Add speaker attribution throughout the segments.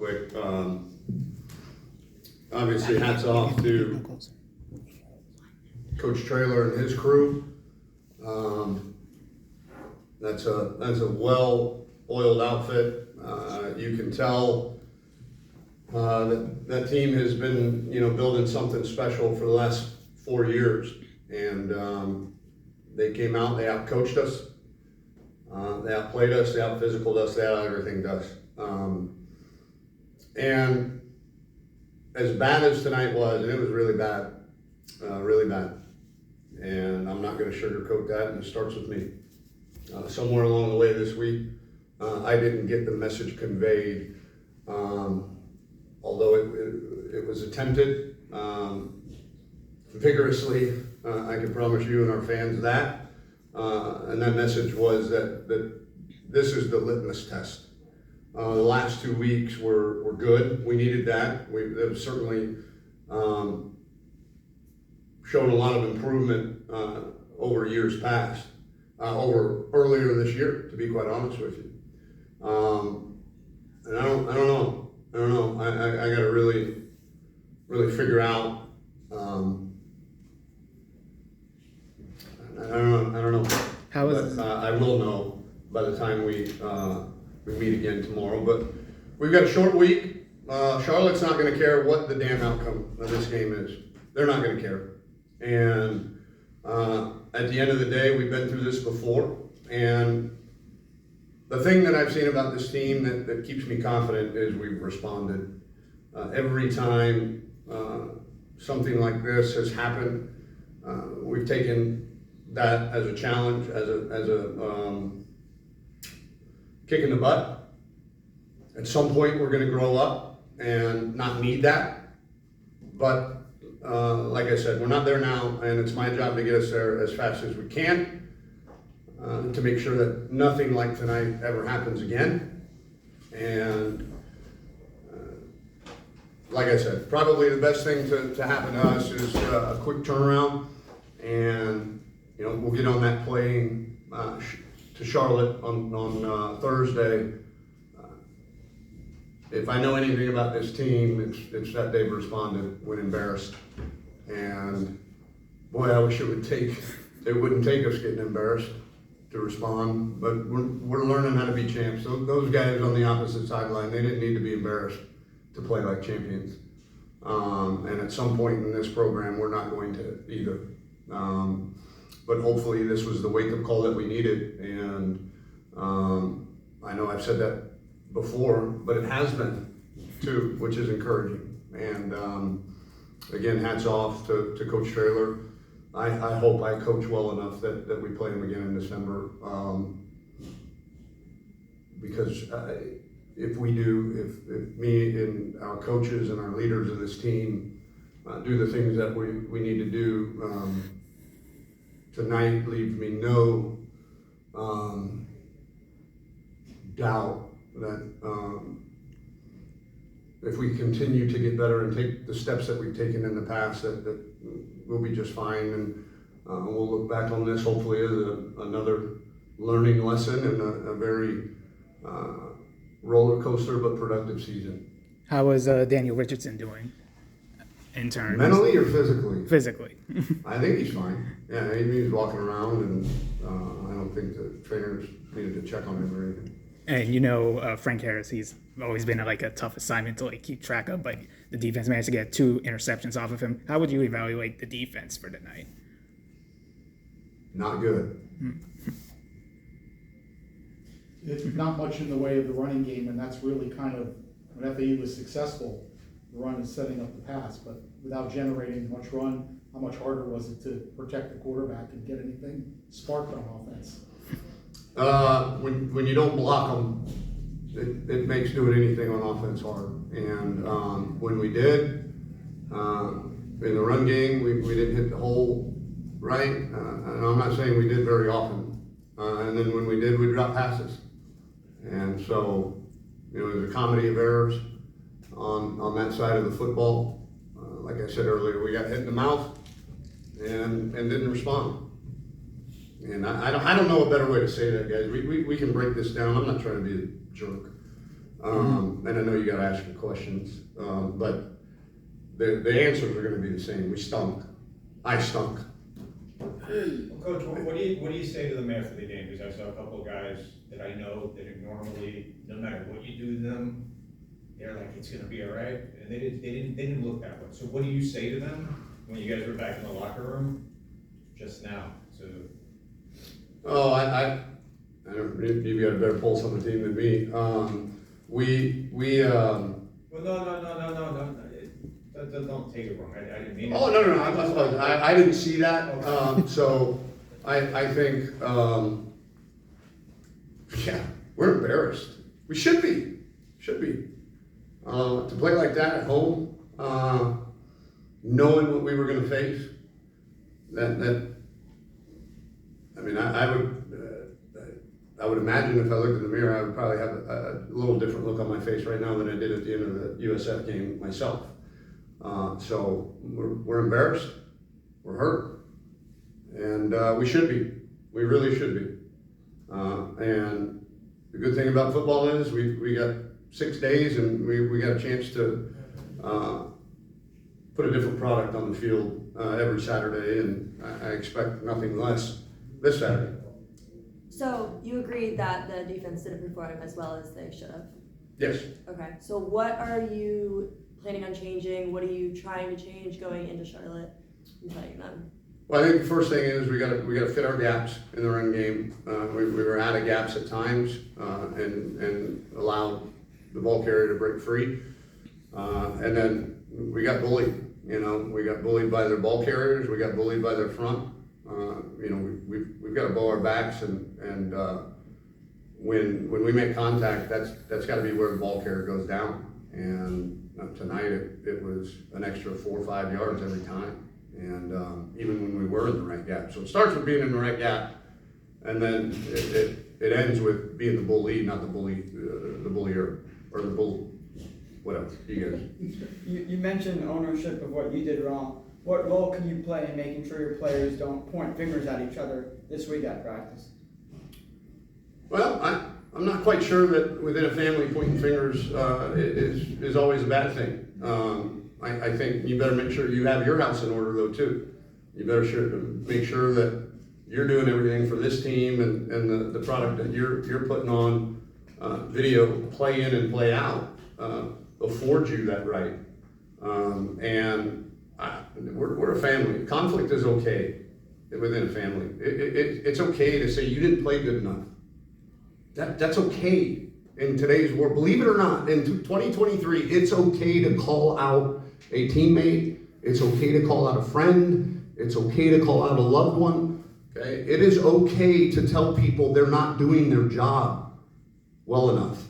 Speaker 1: quick. Obviously, hats off to Coach Traylor and his crew. That's a well-oiled outfit. You can tell that team has been, building something special for the last 4 years. And they came out, they outcoached us, they outplayed us, they outphysicaled us, they out everything to us. And as bad as tonight was, and it was really bad, really bad. And I'm not going to sugarcoat that, and it starts with me. Somewhere along the way this week, I didn't get the message conveyed, although it was attempted vigorously. I can promise you and our fans that. And that message was that this is the litmus test. The last 2 weeks were good. We needed that. They've certainly shown a lot of improvement over years past, over earlier this year, to be quite honest with you. And I don't know. I got to really figure out. I don't know.
Speaker 2: How is?
Speaker 1: But, I will know by the time we meet again tomorrow. But we've got a short week. Charlotte's not going to care what the damn outcome of this game is. They're not going to care. And at the end of the day, we've been through this before. And the thing that I've seen about this team that keeps me confident is we've responded. Every time something like this has happened, we've taken that as a challenge, as a kick in the butt. At some point, we're going to grow up and not need that. But like I said, we're not there now, and it's my job to get us there as fast as we can to make sure that nothing like tonight ever happens again. And like I said, probably the best thing to happen to us is a quick turnaround, and we'll get on that plane to Charlotte on Thursday. If I know anything about this team, it's that they've responded when embarrassed. And boy, I wish it wouldn't take us getting embarrassed to respond, but we're learning how to be champs. So those guys on the opposite sideline, they didn't need to be embarrassed to play like champions. And at some point in this program, we're not going to either. But hopefully this was the wake-up call that we needed. And I know I've said that before, but it has been too, which is encouraging. And again, hats off to Coach Traylor. I hope I coach well enough that we play him again in December. Because if we do, if me and our coaches and our leaders of this team do the things that we need to do, tonight leaves me no doubt that if we continue to get better and take the steps that we've taken in the past, that we'll be just fine. And we'll look back on this hopefully as another learning lesson and a very roller coaster but productive season.
Speaker 2: How is Daniel Richardson doing in terms?
Speaker 1: Mentally or physically?
Speaker 2: Physically.
Speaker 1: I think he's fine. Yeah, he's walking around, and I don't think the trainers needed to check on him or anything.
Speaker 2: And Frank Harris, he's always been a tough assignment to keep track of, but the defense managed to get 2 interceptions off of him. How would you evaluate the defense for tonight?
Speaker 1: Not good.
Speaker 3: It's not much in the way of the running game, and that's really kind of, when FAU was successful, the run is setting up the pass, but without generating much run, how much harder was it to protect the quarterback and get anything sparked on offense?
Speaker 1: When you don't block them, it makes doing anything on offense hard. And when we did, in the run game, we didn't hit the hole right. And I'm not saying we did very often. And then when we did, we dropped passes. And so, there's a comedy of errors on that side of the football. Like I said earlier, we got hit in the mouth and didn't respond. And I don't know a better way to say that, guys. We can break this down. I'm not trying to be a jerk. And I know you gotta ask your questions, but the answers are gonna be the same. We stunk. I stunk.
Speaker 4: Well, Coach, what do you say to them after the game? Because I saw a couple of guys that I know that are normally, no matter what you do to them, they're like, it's gonna be all right, and they didn't look that way. So what do you say to them when you guys were back in the locker room just now? So
Speaker 1: Oh, I don't, you've got a better pulse on the team than me.
Speaker 4: well, no. Don't take it wrong. I didn't mean it.
Speaker 1: Oh, no, I didn't see that, so I think, yeah, we're embarrassed. We should be. To play like that at home, knowing what we were gonna face, I would imagine if I looked in the mirror, I would probably have a little different look on my face right now than I did at the end of the USF game myself. So we're embarrassed, we're hurt, and we should be. We really should be. And the good thing about football is we got 6 days, and we got a chance to put a different product on the field every Saturday, and I expect nothing less this Saturday.
Speaker 5: So you agreed that the defense didn't perform as well as they should have?
Speaker 1: Yes.
Speaker 5: Okay, so what are you planning on changing? What are you trying to change going into Charlotte and playing them?
Speaker 1: Well, I think the first thing is we got to fit our gaps in the run game. We were out of gaps at times and allowed the ball carrier to break free. And then we got bullied. We got bullied by their ball carriers. We got bullied by their front. We've got to bow our backs, and when we make contact, that's got to be where the ball carrier goes down. And tonight it was an extra 4 or 5 yards every time. And even when we were in the right gap. So it starts with being in the right gap, and then it ends with being the bully, not the bullier, or the bull, whatever, you guys.
Speaker 6: You mentioned ownership of what you did wrong. What role can you play in making sure your players don't point fingers at each other this week at practice?
Speaker 1: Well, I'm not quite sure that within a family pointing fingers is always a bad thing. I think you better make sure you have your house in order though too. You better make sure that you're doing everything for this team and the product that you're putting on video, play in and play out, affords you that right. We're a family. Conflict is okay within a family. It's okay to say you didn't play good enough. That's okay in today's world. Believe it or not, in 2023, it's okay to call out a teammate. It's okay to call out a friend. It's okay to call out a loved one. Okay? It is okay to tell people they're not doing their job well enough.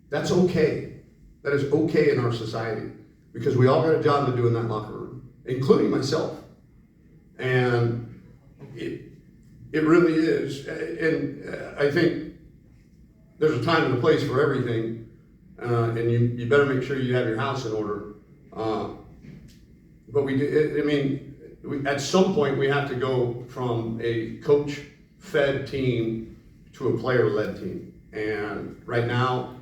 Speaker 1: That's okay. That is okay in our society, because we all got a job to do in that locker room, including myself. And it really is. And I think there's a time and a place for everything, and you better make sure you have your house in order. But at some point we have to go from a coach-fed team to a player-led team. And right now,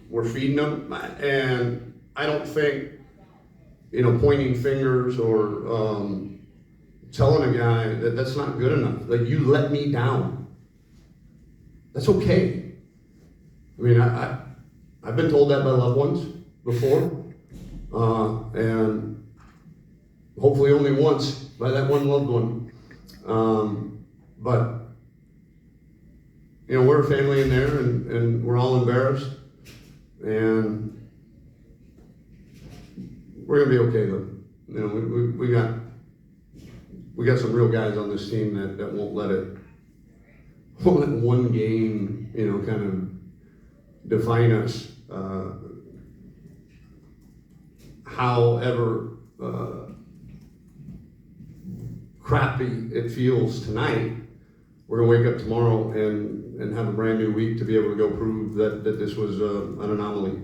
Speaker 1: we're feeding them, and I don't think, pointing fingers or telling a guy that's not good enough, that you let me down. That's okay. I've been told that by loved ones before, and hopefully only once by that one loved one. But we're a family in there, and we're all embarrassed, and we're gonna be okay though. We got some real guys on this team that won't let one game, kind of define us. However crappy it feels tonight, we're gonna wake up tomorrow and have a brand new week to be able to go prove that this was an anomaly.